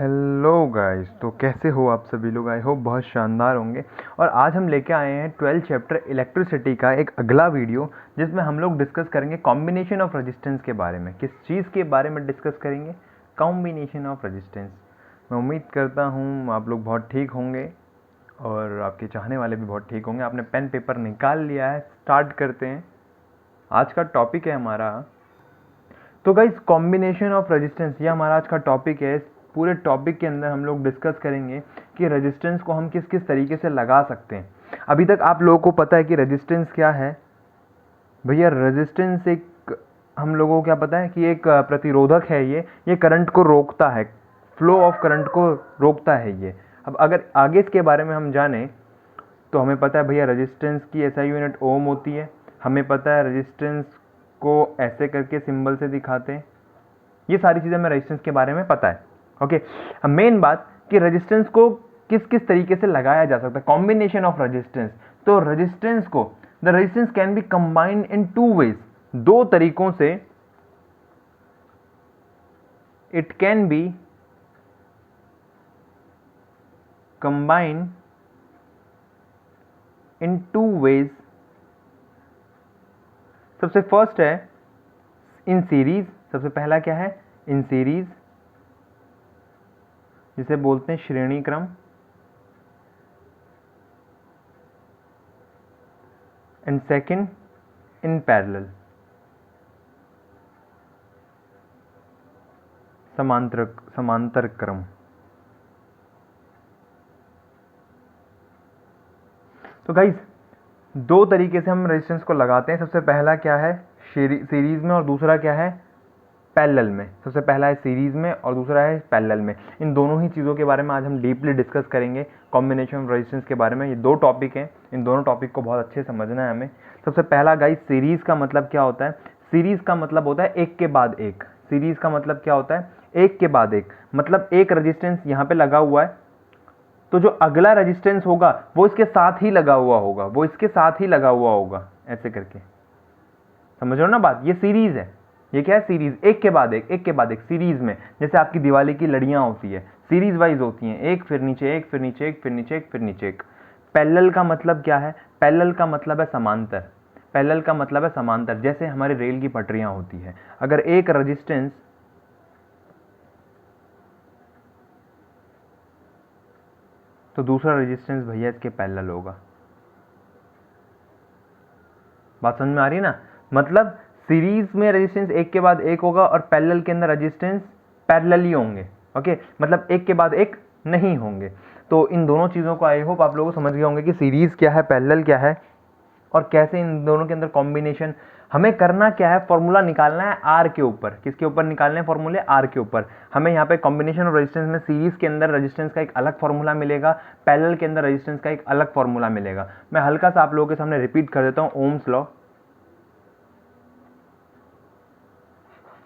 Hello guys, तो कैसे हो आप सभी लोग। आई होप बहुत शानदार होंगे। और आज हम लेके आए हैं 12th चैप्टर इलेक्ट्रिसिटी का एक अगला वीडियो, जिसमें हम लोग डिस्कस करेंगे कॉम्बिनेशन ऑफ रेजिस्टेंस के बारे में। किस चीज़ के बारे में डिस्कस करेंगे? Combination of resistance. मैं उम्मीद करता हूँ आप लोग बहुत ठीक होंगे और आपके चाहने वाले भी बहुत ठीक होंगे। आपने पेन पेपर निकाल लिया है। स्टार्ट करते हैं। आज का टॉपिक है हमारा, तो गाइस कॉम्बिनेशन ऑफ रेजिस्टेंस, ये हमारा आज का टॉपिक है। इस पूरे टॉपिक के अंदर हम लोग डिस्कस करेंगे कि रेजिस्टेंस को हम किस किस तरीके से लगा सकते हैं। अभी तक आप लोगों को पता है कि रेजिस्टेंस क्या है। भैया रेजिस्टेंस एक, हम लोगों को क्या पता है कि एक प्रतिरोधक है। ये करंट को रोकता है, फ्लो ऑफ करंट को रोकता है ये। अब अगर आगे इसके बारे में हम जाने तो हमें पता है भैया रेजिस्टेंस की एसआई यूनिट ओम होती है। हमें पता है रेजिस्टेंस को ऐसे करके सिंबल से दिखाते हैं। ये सारी चीज़ें हमें रेजिस्टेंस के बारे में पता है। ओके, अब मेन बात कि रेजिस्टेंस को किस किस तरीके से लगाया जा सकता है, कॉम्बिनेशन ऑफ रेजिस्टेंस। तो रेजिस्टेंस को, the resistance can be combined in two ways, दो तरीकों से it can be combined in two ways. सबसे फर्स्ट है इन सीरीज। सबसे पहला क्या है? इन सीरीज, जिसे बोलते हैं श्रेणी क्रम। एंड सेकंड इन पैरेलल, समांतर क्रम। तो गाइस दो तरीके से हम रेजिस्टेंस को लगाते हैं। सबसे पहला क्या है? सीरीज में, और दूसरा क्या है? पैरेलल में। सबसे पहला है सीरीज में और दूसरा है पैरेलल में। इन दोनों ही चीज़ों के बारे में आज हम डीपली डिस्कस करेंगे, कॉम्बिनेशन ऑफ रेजिस्टेंस के बारे में। ये दो टॉपिक हैं, इन दोनों टॉपिक को बहुत अच्छे समझना है हमें। सबसे पहला गाइस, सीरीज का मतलब क्या होता है? सीरीज का मतलब होता है एक के बाद एक। सीरीज का मतलब क्या होता है? एक के बाद एक। मतलब एक रजिस्टेंस यहाँ पे लगा हुआ है, तो जो अगला रेजिस्टेंस होगा वो इसके साथ ही लगा हुआ होगा, वो इसके साथ ही लगा हुआ होगा, ऐसे करके। समझ रहे हो ना बात? ये सीरीज है। ये क्या है? सीरीज, एक के बाद एक, एक के बाद एक। सीरीज में जैसे आपकी दिवाली की लड़ियां होती है, सीरीज वाइज होती हैं, एक फिर नीचे एक, फिर नीचे एक, फिर नीचे एक, फिर नीचे एक। पैरेलल का मतलब क्या है? पैरेलल का मतलब है समांतर। पैरेलल का मतलब है समांतर। जैसे हमारी रेल की पटरियां होती है, अगर एक रजिस्टेंस तो दूसरा रेजिस्टेंस भैया इसके पैरेलल होगा। बात समझ में आ रही है ना? मतलब सीरीज में रेजिस्टेंस एक के बाद एक होगा और पैरेलल के अंदर रेजिस्टेंस पैरेलल ही होंगे। ओके, मतलब एक के बाद एक नहीं होंगे। तो इन दोनों चीज़ों को आई होप आप लोगों को समझ गए होंगे कि सीरीज क्या है, पैरेलल क्या है, और कैसे इन दोनों के अंदर कॉम्बिनेशन। हमें करना क्या है? फॉर्मूला निकालना है आर के ऊपर। किसके ऊपर निकालने हैं फॉर्मूले? आर के ऊपर। हमें यहाँ पे कॉम्बिनेशन ऑफ रेजिस्टेंस में सीरीज के अंदर रेजिस्टेंस का एक अलग फॉर्मूला मिलेगा, पैरेलल के अंदर रेजिस्टेंस का एक अलग फॉर्मूला मिलेगा। मैं हल्का सा आप लोगों के सामने रिपीट कर देता हूँ। Ohms law.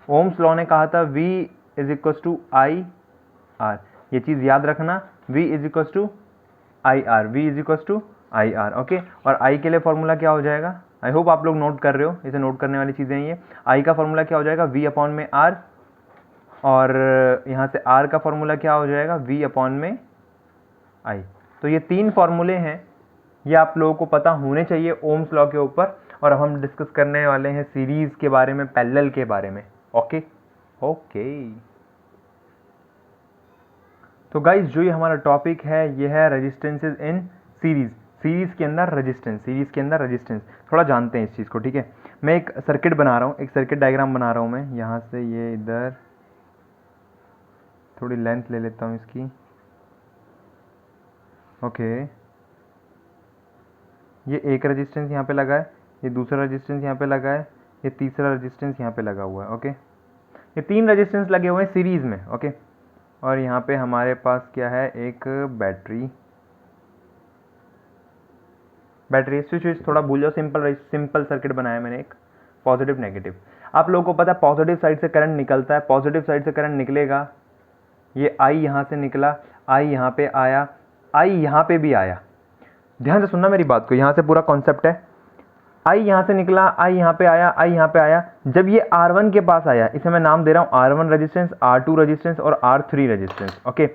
ओम्स लॉ ने कहा था V is equal to I R. ये चीज़ याद रखना, V is equal to I R, V is equal to I R. Okay, और I के लिए फॉर्मूला क्या हो जाएगा? आई होप आप लोग नोट कर रहे हो, इसे नोट करने वाली चीज़ें ये। I का फॉर्मूला क्या हो जाएगा? V अपॉन में R, और यहाँ से R का फॉर्मूला क्या हो जाएगा? V अपॉन में I। तो ये तीन फॉर्मूले हैं, ये आप लोगों को पता होने चाहिए ओम्स लॉ के ऊपर। और अब हम डिस्कस करने वाले हैं सीरीज के बारे में, पैरेलल के बारे में। ओके ओके, तो गाइज जो ये हमारा टॉपिक है ये है रेजिस्टेंसेज इन सीरीज। सीरीज के अंदर रेजिस्टेंस, सीरीज के अंदर रेजिस्टेंस। थोड़ा जानते हैं इस चीज़ को, ठीक है। मैं एक सर्किट बना रहा हूँ, एक सर्किट डायग्राम बना रहा हूँ मैं। यहाँ से ये इधर थोड़ी लेंथ ले लेता हूँ इसकी। ओके, ये एक रेजिस्टेंस यहाँ पे लगा है, ये दूसरा रेजिस्टेंस यहाँ पे लगा है, ये तीसरा रेजिस्टेंस यहाँ पे लगा हुआ है। ओके, ये तीन रेजिस्टेंस लगे हुए हैं सीरीज में। ओके, और यहाँ पे हमारे पास क्या है? एक बैटरी। बैटरी स्विच थोड़ा भूल जाओ, सिंपल सर्किट बनाया मैंने, एक पॉजिटिव नेगेटिव। आप लोगों को पता है पॉजिटिव साइड से करंट निकलता है, पॉजिटिव साइड से करंट निकलेगा। ये आई यहाँ से निकला, आई यहाँ पे आया, आई यहाँ पे भी आया। ध्यान से सुनना मेरी बात को, यहाँ से पूरा कॉन्सेप्ट है। आई यहाँ से निकला, आई यहाँ पे आया, आई यहाँ पे आया, जब ये R1 के पास आया, इसे मैं नाम दे रहा हूँ R1 रेजिस्टेंस, R2 रेजिस्टेंस और R3 रेजिस्टेंस। ओके,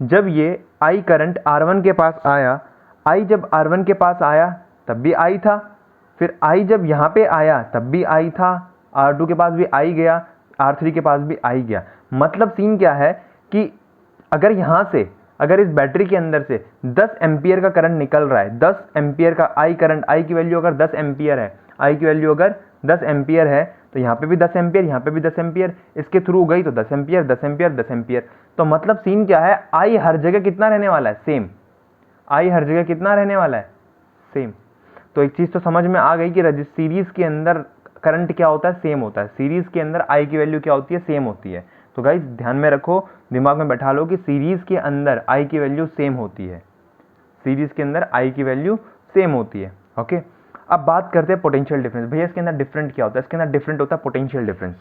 जब ये आई करंट R1 के पास आया, आई जब R1 के पास आया तब भी आई था, फिर आई जब यहाँ पे आया तब भी आई था, R2 के पास भी आई गया, R3 के पास भी आई गया। मतलब सीन क्या है कि अगर यहाँ से, अगर इस बैटरी के अंदर से 10 एम्पियर का करंट निकल रहा है, 10 एम्पियर का आई करंट, आई की वैल्यू अगर 10 एम्पियर है, आई की वैल्यू अगर 10 एम्पियर है, तो यहाँ पे भी 10 एम्पियर, यहाँ पे भी 10 एम्पियर, इसके थ्रू गई तो 10 एम्पियर, 10 एम्पियर, 10 एम्पियर। तो मतलब सीन क्या है, आई हर जगह कितना रहने वाला है, सेम। आई हर जगह कितना रहने वाला है, सेम। तो एक चीज़ तो समझ में आ गई कि सीरीज के अंदर करंट क्या होता है, सेम होता है। सीरीज के अंदर आई की वैल्यू क्या होती है, सेम होती है। तो गाइस ध्यान में रखो, दिमाग में बैठा लो कि सीरीज के अंदर आई की वैल्यू सेम होती है, सीरीज के अंदर आई की वैल्यू सेम होती है। ओके, अब बात करते हैं पोटेंशियल डिफरेंस। भैया इसके अंदर डिफरेंट क्या होता है, इसके अंदर डिफरेंट होता है potential difference.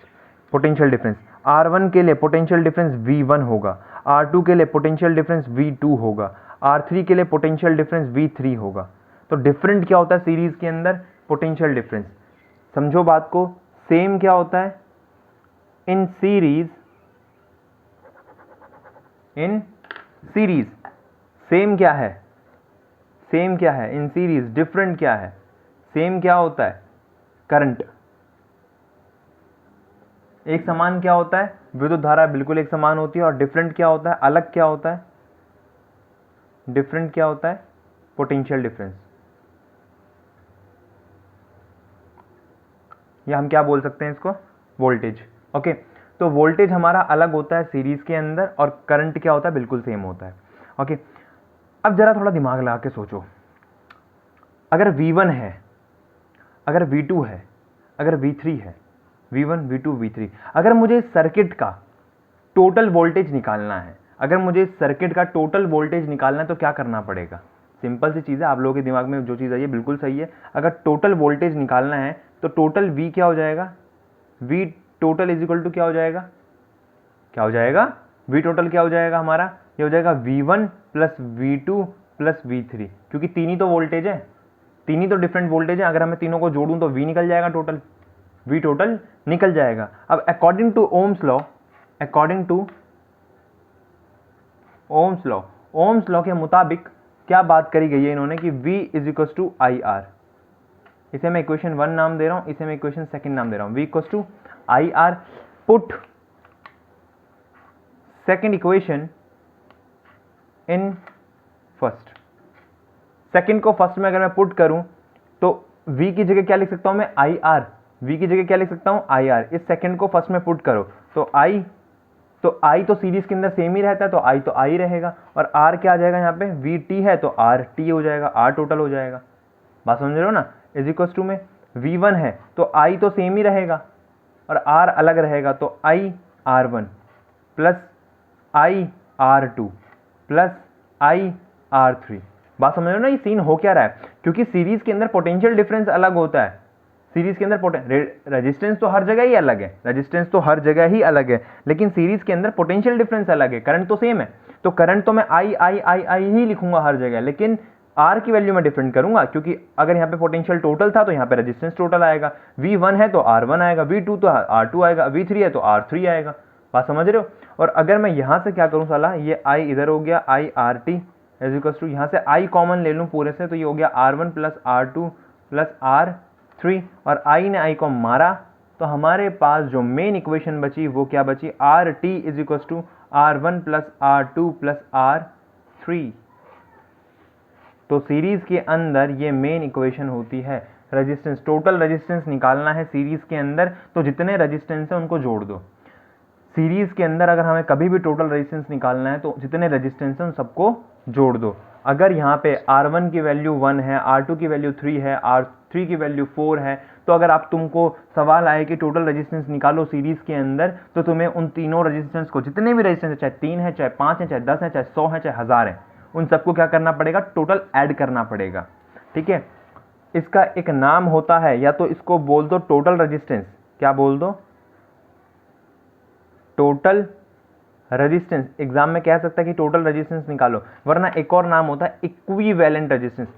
Potential difference R1 के लिए पोटेंशियल डिफरेंस V1 होगा, R2 के लिए पोटेंशियल डिफरेंस V2 होगा, R3 के लिए पोटेंशियल डिफरेंस V3 होगा। तो डिफरेंट क्या होता है सीरीज के अंदर, पोटेंशियल डिफरेंस। समझो बात को, सेम क्या होता है in series, in series same क्या है, सेम क्या है इन सीरीज, डिफरेंट क्या है, सेम क्या होता है करंट, एक समान क्या होता है, विद्युत धारा बिल्कुल एक समान होती है। और डिफरेंट क्या होता है, अलग क्या होता है, डिफरेंट क्या होता है, पोटेंशियल डिफरेंस। या हम क्या बोल सकते हैं इसको, वोल्टेज। ओके, तो वोल्टेज हमारा अलग होता है सीरीज के अंदर, और करंट क्या होता है, बिल्कुल सेम होता है। ओके, अब जरा थोड़ा दिमाग लगा के सोचो, अगर V1 है, अगर V2 है, अगर V3 है, V1 V2 V3, अगर मुझे सर्किट का टोटल वोल्टेज निकालना है, अगर मुझे सर्किट का टोटल वोल्टेज निकालना है तो क्या करना पड़ेगा। सिंपल सी चीज़ है, आप लोगों के दिमाग में जो चीज़ आई है बिल्कुल सही है। अगर टोटल वोल्टेज निकालना है तो टोटल V क्या हो जाएगा, V total is equal to क्या हो जाएगा, क्या हो जाएगा, V टोटल क्या हो जाएगा हमारा, ये हो जाएगा V1 plus V2 plus V3, क्योंकि तीन ही तो वोल्टेज है, तीन ही तो डिफरेंट वोल्टेज है। अगर मैं तीनों को जोड़ूं तो V निकल जाएगा, टोटल V टोटल निकल जाएगा। अब according to Ohm's law, according to Ohm's law, Ohm's law के मुताबिक क्या बात करी गई है इन्होंने कि V is equal to I R. इसे मैं इक्वेशन 1 नाम दे रहा हूं, इसे मैं इक्वेशन 2 नाम दे रहा हूं। V equal to I R, put second equation in first. Second को फर्स्ट में अगर मैं पुट करूं तो V की जगह क्या लिख सकता हूं मैं, आई आर। V की जगह क्या लिख सकता हूं, आई आर। इस सेकेंड को फर्स्ट में पुट करो तो I तो सीरीज के अंदर सेम ही रहता है, तो I तो I रहेगा, और R क्या आ जाएगा यहाँ पे, VT है तो RT हो जाएगा, R टोटल हो जाएगा। बात समझ रहे हो ना, इज इक्वल टू में V1 है तो I तो सेम ही रहेगा और R अलग रहेगा, तो I R1 plus I R2 plus I R3। बात समझ रहे हो ना, ये सीन हो क्या रहा है, क्योंकि सीरीज के अंदर पोटेंशियल डिफरेंस अलग होता है। सीरीज के अंदर रेजिस्टेंस तो हर जगह ही अलग है, रेजिस्टेंस तो हर जगह ही अलग है, लेकिन सीरीज के अंदर पोटेंशियल डिफरेंस अलग है। करंट तो सेम है, तो करंट तो मैं आई ही लिखूंगा हर जगह, लेकिन आर की वैल्यू में डिफरेंट करूंगा, क्योंकि अगर यहाँ पे पोटेंशियल टोटल था तो यहाँ पे रेजिस्टेंस टोटल आएगा। V1 है तो R1 आएगा, V2 तो R2 आएगा, V3 है तो R3 आएगा। बात समझ रहे हो। और अगर मैं यहाँ से क्या करूँ साला, ये I इधर हो गया, I RT is equal to, यहाँ से I कॉमन ले लूँ पूरे से, तो ये हो गया R1 plus R2 plus R3, और I ने I को मारा तो हमारे पास जो मेन इक्वेशन बची वो क्या बची, RT is equal to R1 plus R2 plus R3। तो सीरीज के अंदर ये मेन इक्वेशन होती है। रेजिस्टेंस, टोटल रेजिस्टेंस निकालना है सीरीज के अंदर, तो जितने रेजिस्टेंस है उनको जोड़ दो। सीरीज के अंदर अगर हमें कभी भी टोटल रेजिस्टेंस निकालना है तो जितने रेजिस्टेंस हैं उन सबको जोड़ दो। अगर यहाँ पे R1 की वैल्यू 1 है, R2 की वैल्यू 3 है, R3 की वैल्यू 4 है, तो अगर आप तुमको सवाल आए कि टोटल रेजिस्टेंस निकालो सीरीज के अंदर, तो तुम्हें उन तीनों रेजिस्टेंस को, जितने भी रेजिस्टेंस है, चाहे 3 है, चाहे 5 है, चाहे 10 है, चाहे 100 है, चाहे 1000 है, उन सबको क्या करना पड़ेगा, टोटल ऐड करना पड़ेगा। ठीक है, इसका एक नाम होता है, या तो इसको बोल दो टोटल रेजिस्टेंस, क्या बोल दो, टोटल रेजिस्टेंस। एग्जाम में कह सकता है कि टोटल रेजिस्टेंस निकालो, वरना एक और नाम होता है equivalent resistance.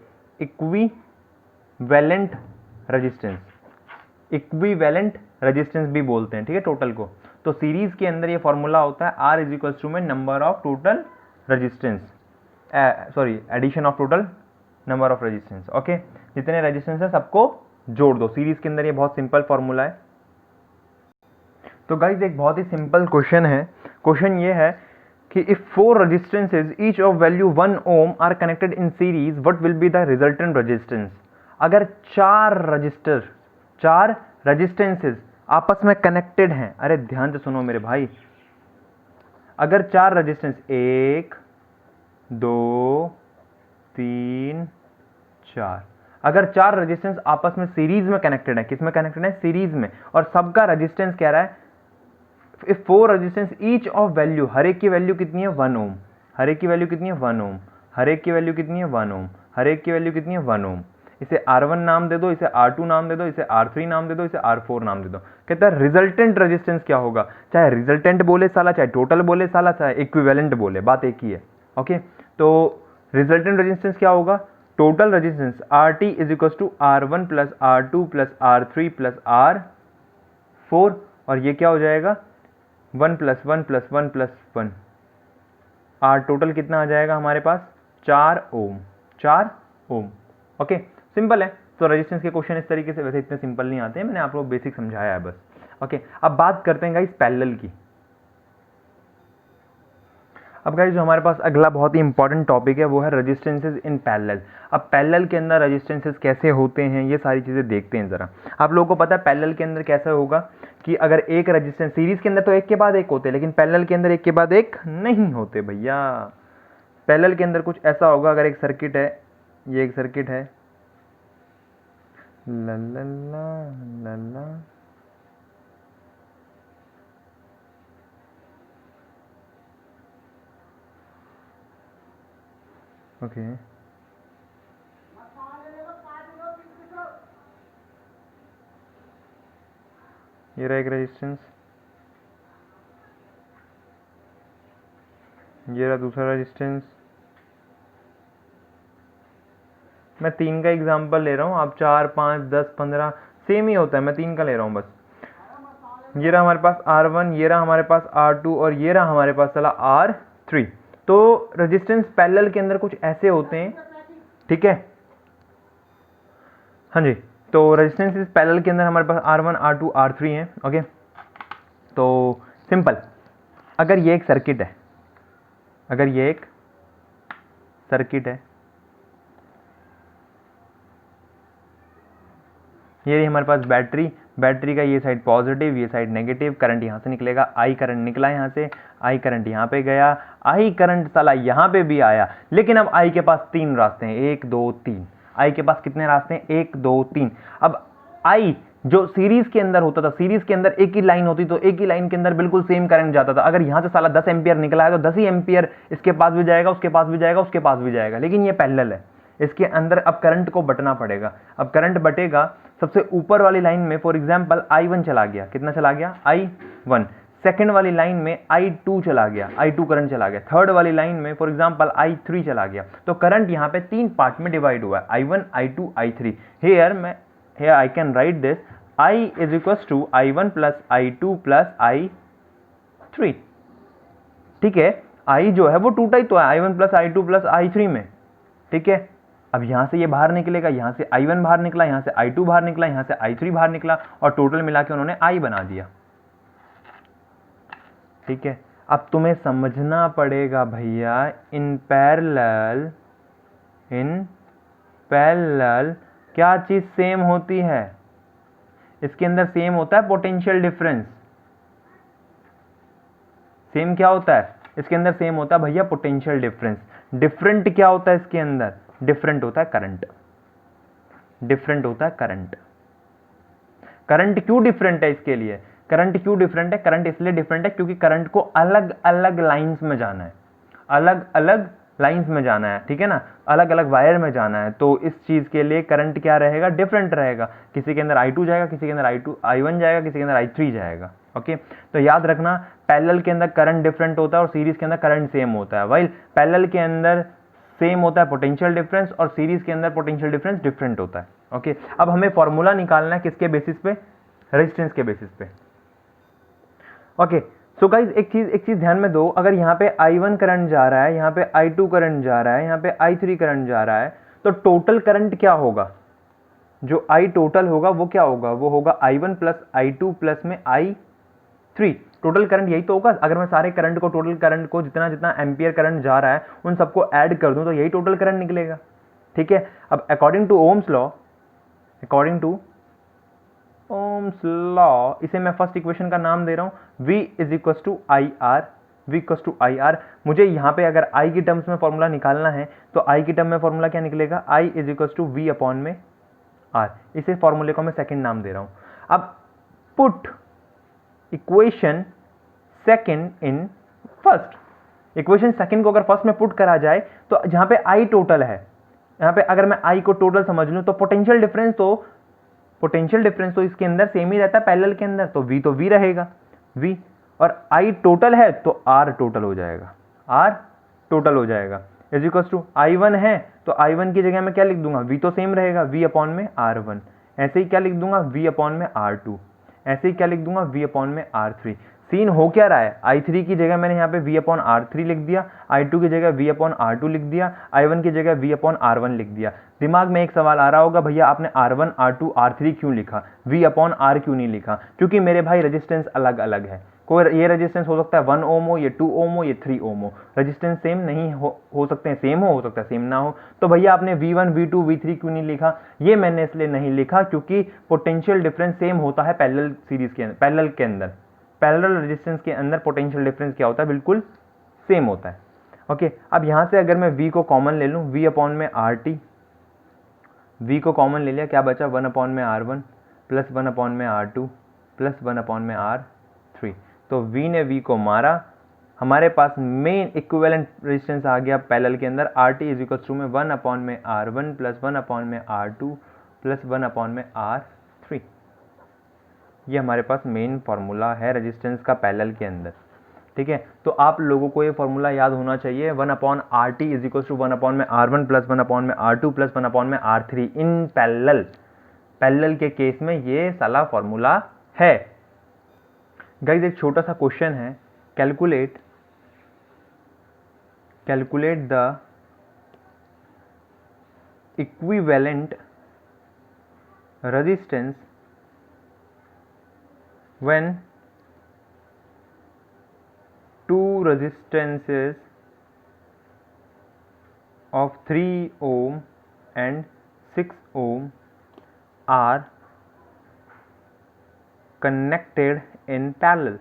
Equivalent resistance, equivalent resistance भी बोलते हैं, ठीक है, टोटल को। तो सीरीज के अंदर ये फॉर्मूला होता है R इज इक्वल्स टू में number of total resistance, sorry addition of total number of resistance. Okay, जितने रेजिस्टेंस है सबको जोड़ दो सीरीज के अंदर, ये बहुत सिंपल फॉर्मूला है। तो गाइज एक बहुत ही सिंपल क्वेश्चन है। क्वेश्चन ये है कि if 4 resistances each of value 1 ohm are connected in series what will be the resultant resistance. अगर 4 रेजिस्टेंसेज आपस में कनेक्टेड हैं, अरे ध्यान से सुनो मेरे भाई, अगर 4 रेजिस्टेंस 1 2 3 4, अगर 4 रेजिस्टेंस आपस में सीरीज में कनेक्टेड है, किस में कनेक्टेड है, सीरीज में, और सबका रेजिस्टेंस कह रहा है if 4 resistance each of value, हर एक की वैल्यू कितनी है 1 ओम, हर एक की वैल्यू कितनी है 1 ओम, हर एक की वैल्यू कितनी है 1 ओम, हर एक की वैल्यू कितनी है 1 ओम। इसे R1 नाम दे दो, इसे R2 नाम दे दो, इसे R3 नाम दे दो, इसे R4 नाम दे दो। कहता है रिजल्टेंट रेजिस्टेंस क्या होगा, चाहे रिजल्टेंट बोले साला, चाहे टोटल बोले साला, चाहे इक्विवेलेंट बोले, बात एक ही है। ओके, तो रिजल्टेंट रेजिस्टेंस क्या होगा, total resistance RT is equal to R1 plus R2 plus R3 plus R4, और ये क्या हो जाएगा 1 plus 1 plus 1 plus 1, R total कितना आ जाएगा हमारे पास 4 ओम, 4 ओम। ओके, सिंपल है। तो रेजिस्टेंस के क्वेश्चन इस तरीके से वैसे इतने सिंपल नहीं आते हैं, मैंने आपको बेसिक समझाया है बस। ओके, अब बात करते हैं गाइस पैरेलल की। अब गाइस जो हमारे पास अगला बहुत ही इंपॉर्टेंट टॉपिक है वो है रेजिस्टेंसेज इन पैरेलल। अब पैरेलल के अंदर रेजिस्टेंसेज कैसे होते हैं, ये सारी चीज़ें देखते हैं ज़रा। आप लोगों को पता है पैरेलल के अंदर कैसा होगा कि अगर एक रेजिस्टेंस, सीरीज के अंदर तो एक के बाद एक होते हैं, लेकिन पैरेलल के अंदर एक के बाद एक नहीं होते भैया। पैरेलल के अंदर कुछ ऐसा होगा, अगर एक सर्किट है, ये एक सर्किट है, ला ला ला ला ला, ओके, ये रहा एक रेजिस्टेंस, ये रहा दूसरा रेजिस्टेंस। मैं 3 का एग्जांपल ले रहा हूँ, आप 4 5 10 15 सेम ही होता है, मैं 3 का ले रहा हूँ बस। ये रहा हमारे पास R1, ये रहा हमारे पास R2, और ये रहा हमारे पास चला R3। तो रेजिस्टेंस पैरेलल के अंदर कुछ ऐसे होते हैं, ठीक है, हाँ जी। तो रेजिस्टेंस इस पैरेलल के अंदर हमारे पास R1 R2 R3 है। ओके, तो सिंपल, अगर ये एक सर्किट है, अगर ये एक सर्किट है, ये रही हमारे पास बैटरी, बैटरी का ये साइड पॉजिटिव, ये साइड नेगेटिव, करंट यहाँ से निकलेगा, आई करंट निकला यहाँ से, आई करंट यहाँ पे गया, आई करंट साला यहाँ पे भी आया, लेकिन अब आई के पास 3 रास्ते हैं, 1 2 3। आई के पास कितने रास्ते हैं, 1 2 3। अब आई जो सीरीज के अंदर होता था, सीरीज के अंदर एक ही लाइन होती तो एक ही लाइन के अंदर बिल्कुल सेम करंट जाता था। अगर यहाँ से साला 10 एम्पियर निकला है तो 10 ही एम्पियर इसके पास भी जाएगा, उसके पास भी जाएगा, उसके पास भी जाएगा। लेकिन ये पैरेलल है, इसके अंदर अब करंट को बटना पड़ेगा। अब करंट बटेगा, सबसे ऊपर वाली लाइन में फॉर एग्जांपल I1 चला गया, कितना चला गया I1। सेकंड वाली लाइन में I2 चला गया, I2 करंट चला गया। थर्ड वाली लाइन में फॉर एग्जांपल I3 चला गया। तो करंट यहाँ पे 3 पार्ट में डिवाइड हुआ है, I1 I2 I3। here I can write this I is equals to I1 plus I2 plus I3। ठीक है, I जो है वो टूटा ही तो है I1 plus I2 plus I3 में, ठीक है। अब यहां से ये बाहर निकलेगा, यहां से I1 बाहर निकला, यहां से I2 बाहर निकला, यहां से I3 बाहर निकला, और टोटल मिला के उन्होंने I बना दिया, ठीक है। अब तुम्हें समझना पड़ेगा भैया, इन पैरेलल क्या चीज सेम होती है, इसके अंदर सेम होता है पोटेंशियल डिफरेंस। सेम क्या होता है इसके अंदर, सेम होता है भैया पोटेंशियल डिफरेंस। डिफरेंट क्या होता है इसके अंदर, डिफरेंट होता है करंट, डिफरेंट होता है करंट। करंट क्यों डिफरेंट है इसके लिए, करंट क्यों डिफरेंट है, करंट इसलिए डिफरेंट है क्योंकि करंट को अलग अलग लाइंस में जाना है, अलग अलग लाइंस में जाना है, ठीक है ना, अलग अलग वायर में जाना है। तो इस चीज के लिए करंट क्या रहेगा, डिफरेंट रहेगा। किसी के अंदर I2 जाएगा, किसी के अंदर I1 जाएगा, किसी के अंदर I3 जाएगा। ओके, तो याद रखना पैरेलल के अंदर करंट डिफरेंट होता है और सीरीज के अंदर करंट सेम होता है। वाइल पैरेलल के अंदर सेम होता है पोटेंशियल डिफरेंस और सीरीज के अंदर पोटेंशियल डिफरेंस डिफरेंट होता है। ओके, अब हमें फॉर्मूला निकालना है किसके बेसिस पे, रेजिस्टेंस के बेसिस पे। ओके, सो गाइज एक चीज ध्यान में दो, अगर यहाँ पे I1 करंट जा रहा है, यहाँ पे I2 करंट जा रहा है, यहाँ पे I3 करंट जा रहा है, तो टोटल करंट क्या होगा, जो I टोटल होगा वो क्या होगा, वो होगा I1 प्लस I2 प्लस में I3। टोटल करंट यही तो होगा। अगर मैं सारे करंट को, टोटल करंट को, जितना जितना एम्पियर करंट जा रहा है उन सबको ऐड कर दूं तो यही टोटल करंट निकलेगा। ठीक है, अब according to Ohm's law, according to Ohm's law, इसे मैं फर्स्ट इक्वेशन का नाम दे रहा हूं V is equal to I R, V equal to I R. मुझे यहाँ पे अगर I की टर्म्स में फॉर्मूला निकालना है तो I की टर्म में फॉर्मूला क्या निकलेगा, I is equal to V upon में R। इसे फॉर्मूले को मैं सेकंड नाम दे रहा हूं। अब put equation second in first, equation second को अगर फर्स्ट में पुट करा जाए तो जहां पे I टोटल है, यहाँ पे अगर मैं I को टोटल समझ लूं तो पोटेंशियल डिफरेंस तो इसके अंदर सेम ही रहता है पैरेलल के अंदर, तो V रहेगा V, और I टोटल है तो R टोटल हो जाएगा, R टोटल हो जाएगा इज इक्वल टू I1 है तो I1 की जगह मैं क्या लिख दूंगा, V तो सेम रहेगा, V अपॉन में R1। ऐसे ही क्या लिख दूंगा, V अपॉन में R2। ऐसे ही क्या लिख दूंगा, V अपॉन में R3। सीन हो क्या रहा है, I3 की जगह मैंने यहाँ पे V अपॉन R3 लिख दिया, I2 की जगह V अपॉन R2 लिख दिया, I1 की जगह V अपॉन R1 लिख दिया। दिमाग में एक सवाल आ रहा होगा, भैया आपने R1 R2 R3 क्यों लिखा, V अपॉन R क्यों नहीं लिखा? क्योंकि मेरे भाई रेजिस्टेंस अलग अलग है। कोई ये रेजिस्टेंस हो सकता है 1 ओम हो, ये 2 ओम हो, ये 3 ओम हो। रेजिस्टेंस सेम नहीं हो सकते हैं, सेम हो सकता है सेम ना हो। तो भैया आपने V1 V2 V3 क्यों नहीं लिखा? ये मैंने इसलिए नहीं लिखा क्योंकि पोटेंशियल डिफरेंस सेम होता है पैरेलल सीरीज के अंदर, पैरेलल के अंदर, पैरेलल रेजिस्टेंस के अंदर पोटेंशियल डिफरेंस क्या होता है, बिल्कुल सेम होता है। ओके, अब यहां से अगर मैं V को कॉमन ले लूं, V अपॉन में RT, V को कॉमन ले लिया, क्या बचा 1 अपॉन में R1 प्लस 1 अपॉन में R2 प्लस 1 अपॉन में R3। तो V ने V को मारा, हमारे पास मेन इक्विवेलेंट रेजिस्टेंस आ गया पैरेलल के अंदर, RT इज इक्वल टू में 1 अपॉन में R1 प्लस 1 अपॉन में R2 प्लस 1 अपॉन में R3। ये हमारे पास मेन फार्मूला है रेजिस्टेंस का पैरेलल के अंदर। ठीक है, तो आप लोगों को ये फार्मूला याद होना चाहिए, 1 upon RT is equal to 1 upon में R1 प्लस 1 अपॉन में R2 प्लस 1 अपॉन में R3 इन पैरेलल। पैरेलल के केस में ये साला फार्मूला है। गाइस एक छोटा सा क्वेश्चन है, calculate the equivalent resistance when two resistances of 3 ohm and 6 ohm are connected in parallel।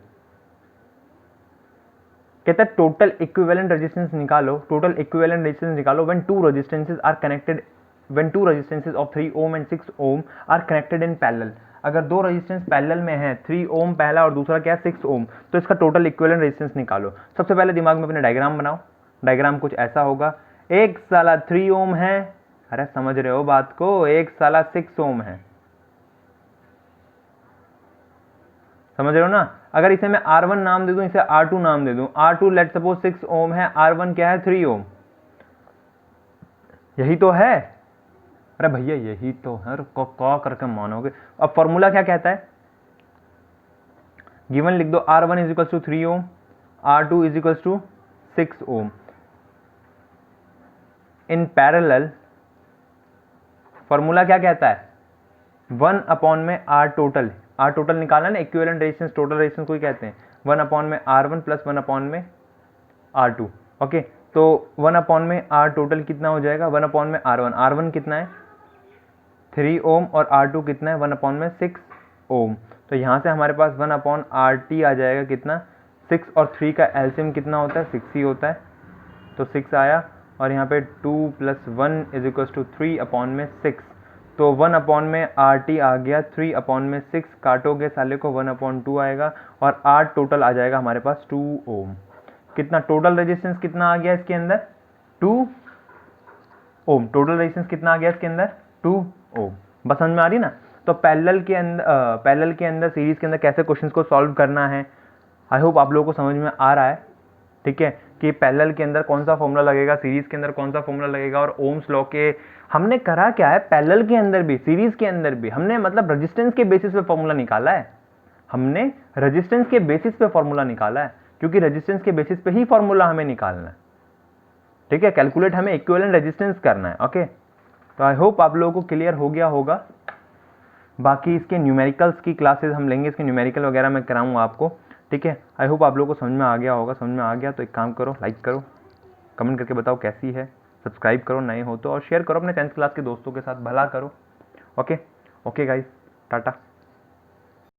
कहता है टोटल इक्विवेलेंट रेजिस्टेंस निकालो, टोटल इक्विवेलेंट रेजिस्टेंस निकालो when two resistances are connected, when two resistances of 3 ohm and 6 ohm are connected in parallel। अगर दो resistance parallel में है, 3 ओम पहला और दूसरा क्या है 6 ओम, तो इसका टोटल इक्विवेलेंट रेजिस्टेंस निकालो। सबसे पहले दिमाग में अपने डायग्राम बनाओ। डायग्राम कुछ ऐसा होगा, एक साला 3 ओम है, अरे समझ रहे हो बात को, एक साला 6 ओम है, समझ रहे हो ना। अगर इसे मैं R1 नाम दे दूं, इसे R2 नाम दे दूं, R2 लेट सपोज 6 ओम है, R1 क्या है 3 ओम, यही तो है। अरे भैया यही तो है, क्या करके मानोगे। अब फॉर्मूला क्या कहता है, गिवन लिख दो, R1 is equal to 3 ohm, R2 is equal to 6 ohm. In parallel formula क्या कहता है, 1 अपॉन में R टोटल, R टोटल निकालना ना, इक्विवेलेंट रेजिस्टेंस टोटल रेजिस्टेंस को ही कहते हैं, 1 अपॉन में R1 प्लस 1 अपॉन में R2। ओके, तो 1 अपॉन में R टोटल कितना हो जाएगा, 1 अपॉन में R1, R1 कितना है 3 ओम और R2 कितना है 1 अपॉन में 6 ओम। तो यहाँ से हमारे पास 1 अपॉन RT आ जाएगा कितना, 6 और 3 का एलसीएम कितना होता है 6 ही होता है, तो 6 आया, और यहाँ पे 2 plus 1 is equal to 3 upon में 6। तो 1 अपॉन में RT आ गया, 3 अपॉन में 6 काटोगे साले को 1 अपॉन 2 आएगा, और R टोटल आ जाएगा हमारे पास 2 ओम। कितना टोटल रेजिस्टेंस कितना आ गया इसके अंदर, 2 ओम। टोटल रेजिस्टेंस कितना आ गया इसके अंदर, 2 ओम। बस समझ में आ रही ना। तो पैरेलल के अंदर सीरीज के अंदर कैसे क्वेश्चंस को सॉल्व करना है, आई होप आप लोगों को समझ में आ रहा है। ठीक है, कि पैरेलल के अंदर कौन सा फॉर्मूला लगेगा, सीरीज के अंदर कौन सा फॉर्मूला लगेगा, और ओम्स लॉ के हमने करा क्या है, पैरेलल के अंदर भी सीरीज के अंदर भी हमने मतलब रेजिस्टेंस के बेसिस पे फॉर्मूला निकाला है। हमने रेजिस्टेंस के बेसिस पे फॉर्मूला निकाला है, क्योंकि रेजिस्टेंस के बेसिस पे ही फॉर्मूला हमें निकालना है। ठीक है, कैलकुलेट हमें इक्विवेलेंट रेजिस्टेंस करना है। ओके, तो आई होप आप लोगों को क्लियर हो गया होगा। बाकी इसके न्यूमेरिकल्स की क्लासेस हम लेंगे, इसके न्यूमेरिकल वगैरह मैं कराऊंगा आपको। ठीक है, आई होप आप लोगों को समझ में आ गया होगा। समझ में आ गया तो एक काम करो, लाइक करो, कमेंट करके बताओ कैसी है, सब्सक्राइब करो नए हो तो, और शेयर करो अपने 10th क्लास के दोस्तों के साथ, भला करो। Okay okay guys, Tata.